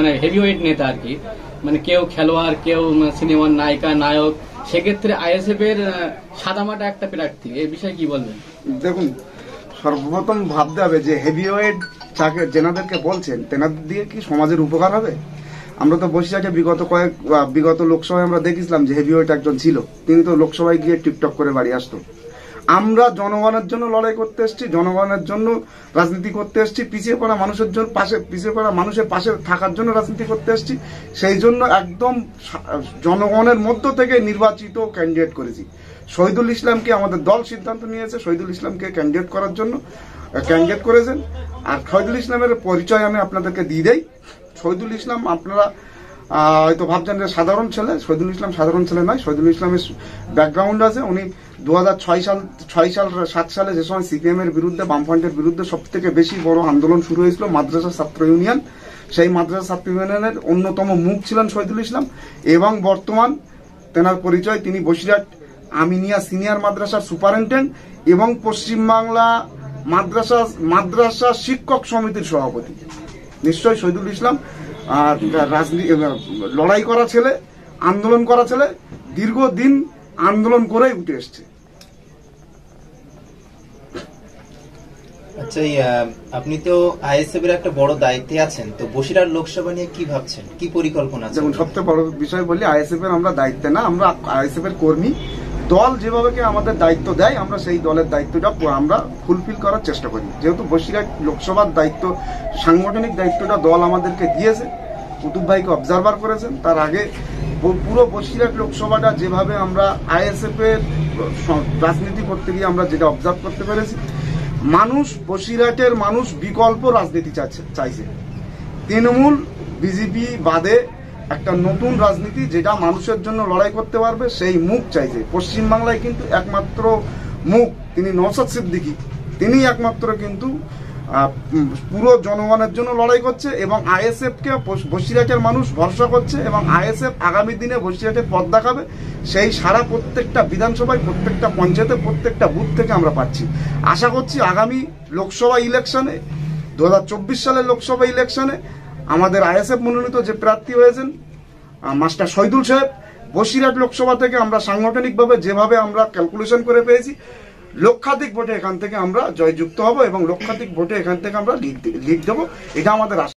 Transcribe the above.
মানে হেভিওয়েট নেতা আর কি, মানে কেউ খেলোয়াড়, কেউ সিনেমার নায়িকা নায়ক, সেক্ষেত্রে আইএসএফ এর সাদামাটা একটা প্রার্থী, এই বিষয়ে কি বলবেন? দেখুন, সর্বপ্রথম ভাবতে হবে যে হেভিওয়েট যাকে যেনাদেরকে বলছেন তেনাদের দিয়ে কি সমাজের উপকার হবে? আমরা তো বসিরহাটে বিগত লোকসভায় আমরা দেখেছিলাম যে হেভিওয়েট একজন ছিল, তিনি তো লোকসভায় গিয়ে টিকটক করে বাড়ি আসতো। আমরা জনগণের জন্য লড়াই করতে এসেছি, জনগণের জন্য রাজনীতি করতে এসেছি, পিছিয়ে পড়া মানুষের পাশে থাকার জন্য রাজনীতি করতে এসেছি। সেই জন্য একদম জনগণের মধ্য থেকে নির্বাচিত ক্যান্ডিডেট করেছি। শহীদুল ইসলামকে আমাদের দল সিদ্ধান্ত নিয়েছে, শহীদুল ইসলামকে ক্যান্ডিডেট করার জন্য ক্যান্ডিডেট করেছেন। আর শহীদুল ইসলামের পরিচয় আমি আপনাদেরকে দিয়ে দেই। শহীদুল ইসলাম, আপনারা হয়তো ভাবছেন যে সাধারণ ছেলে, শহীদুল ইসলাম সাধারণ ছেলে নয়। শহীদুল ইসলামের ব্যাকগ্রাউন্ড আছে। উনি 2006 সালে যে সময় সিপিএম এর বিরুদ্ধে, বামফ্রন্টের বিরুদ্ধে সব থেকে বেশি বড় আন্দোলন শুরু হয়েছিল মাদ্রাসা ছাত্র ইউনিয়ন, সেই মাদ্রাসা ছাত্র ইউনিয়নের অন্যতম মুখ ছিলেন শহীদুল ইসলাম। এবং বর্তমান তেনার পরিচয়, তিনি বসিরহাট আমিনিয়া সিনিয়র মাদ্রাসার সুপারিনটেন্ডেন্ট এবং পশ্চিমবাংলা মাদ্রাসা শিক্ষক সমিতির সভাপতি। নিশ্চয়ই শহীদুল ইসলাম লড়াই করা ছেলে, আন্দোলন করা ছেলে, দীর্ঘদিন আন্দোলন করেই উঠে এসছে। আচ্ছা, আপনি তো আইএসএফ এর একটা বড় দায়িত্বে আছেন, তো বসিরহাট লোকসভা নিয়ে কি ভাবছেন, কি পরিকল্পনা আছে? যেমন সবচেয়ে বড় বিষয় বলি, আইএসএফ এর আমরা দায়িত্বে না, আমরা আইএসএফ এর কর্মী। দল যেভাবে আমাদের দায়িত্ব দেয়, আমরা সেই দলের দায়িত্বটা আমরা ফুলফিল করার চেষ্টা করি। যেহেতু বসিরহাট লোকসভার দায়িত্ব, সাংগঠনিক দায়িত্বটা দল আমাদেরকে দিয়েছে, কুতুব ভাইকে অবজারভার করেছেন। তার আগে পুরো বসিরহাট লোকসভাটা যেভাবে আমরা আইএসএফ এর রাজনীতি করতে গিয়ে আমরা যেটা অবজার্ভ করতে পেরেছি, বসিরহাটের মানুষ বিকল্প রাজনীতি চাইছে। তৃণমূল বিজেপি বাদে একটা নতুন রাজনীতি, যেটা মানুষের জন্য লড়াই করতে পারবে, সেই মুখ চাইছে। পশ্চিমবাংলায় কিন্তু একমাত্র মুখ তিনি নওশাদ সিদ্দিকী, তিনি একমাত্র কিন্তু পুরো জনগণের জন্য লড়াই করছে এবং আইএসএফ কে বসিরহাটের মানুষ ভরসা করছে এবং আইএসএফ আগামী দিনে বসিরহাটের পথ দেখাবে। সেই সারা প্রত্যেকটা বিধানসভায়, প্রত্যেকটা পঞ্চায়েতে, প্রত্যেকটা বুথ থেকে আমরা পাচ্ছি। আশা করছি আগামী লোকসভা ইলেকশনে, 2024 সালের লোকসভা ইলেকশনে আমাদের আইএসএফ মনোনীত যে প্রার্থী হয়েছেন মাস্টার শহীদুল সাহেব, বসিরহাট লোকসভা থেকে আমরা সাংগঠনিকভাবে যেভাবে আমরা ক্যালকুলেশন করে পেয়েছি, লক্ষাধিক ভোটে এখান থেকে আমরা জয়যুক্ত হব এবং লক্ষাধিক ভোটে এখান থেকে আমরা লিড দেবো। এটা আমাদের আশা।